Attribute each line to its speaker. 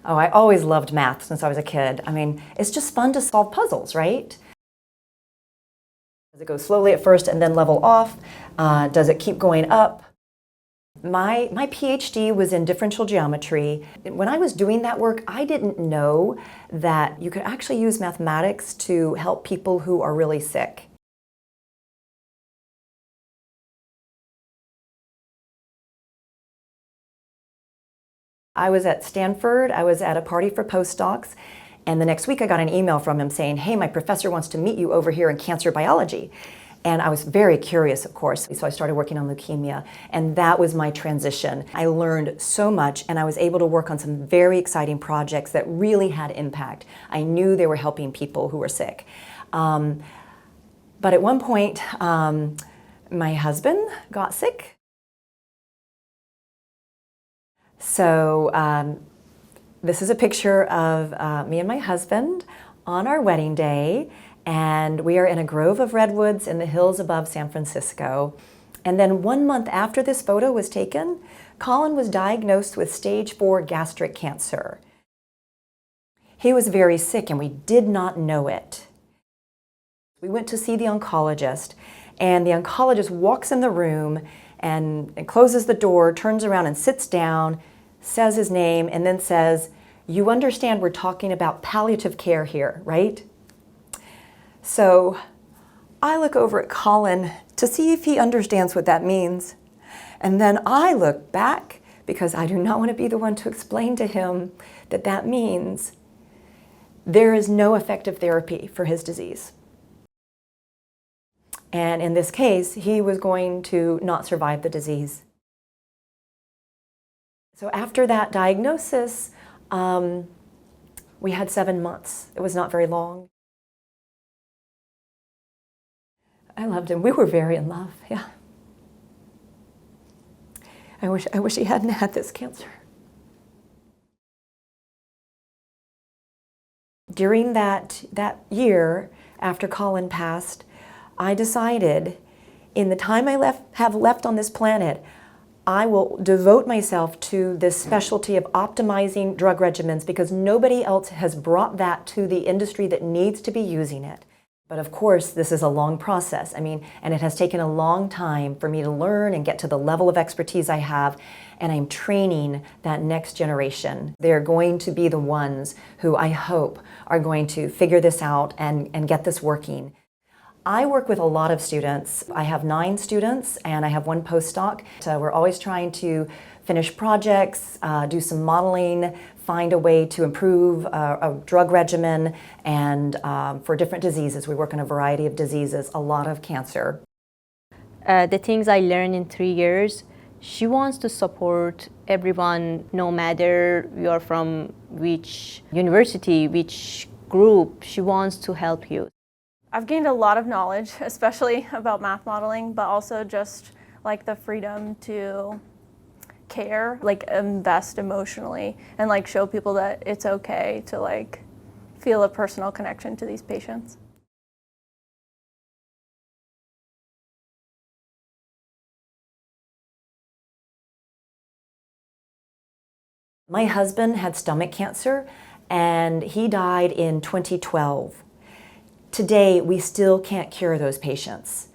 Speaker 1: Oh, I always loved math since I was a kid. I mean, it's just fun to solve puzzles, right? Does it go slowly at first and then level off? Does it keep going up? My PhD was in differential geometry. When I was doing that work, I didn't know that you could actually use mathematics to help people who are really sick. I was at Stanford, I was at a party for postdocs, and the next week I got an email from him saying, hey, my professor wants to meet you over here in cancer biology. And I was very curious, of course, so I started working on leukemia, and that was my transition. I learned so much, and I was able to work on some very exciting projects that really had impact. I knew they were helping people who were sick. But at one point, my husband got sick. So this is a picture of me and my husband on our wedding day, and we are in a grove of redwoods in the hills above San Francisco. And then 1 month after this photo was taken, Colin was diagnosed with stage 4 gastric cancer. He was very sick and we did not know it. We went to see the oncologist, and the oncologist walks in the room and closes the door, turns around and sits down, says his name, and then says, you understand we're talking about palliative care here, right? So I look over at Colin to see if he understands what that means. And then I look back because I do not want to be the one to explain to him that that means there is no effective therapy for his disease. And in this case, he was going to not survive the disease. So after that diagnosis, we had 7 months. It was not very long. I loved him. We were very in love, yeah. I wish he hadn't had this cancer. During that year after Colin passed, I decided in the time I have left on this planet, I will devote myself to this specialty of optimizing drug regimens because nobody else has brought that to the industry that needs to be using it. But of course, this is a long process. I mean, and it has taken a long time for me to learn and get to the level of expertise I have, and I'm training that next generation. They're going to be the ones who I hope are going to figure this out and get this working. I work with a lot of students. I have 9 students and I have 1 postdoc. So we're always trying to finish projects, do some modeling, find a way to improve a drug regimen, and for different diseases. We work on a variety of diseases, a lot of cancer.
Speaker 2: The things I learned in 3 years, she wants to support everyone, no matter you're from which university, which group, she wants to help you.
Speaker 3: I've gained a lot of knowledge, especially about math modeling, but also just like the freedom to care, like invest emotionally, and like show people that it's okay to like feel a personal connection to these patients.
Speaker 1: My husband had stomach cancer and he died in 2012. Today, we still can't cure those patients.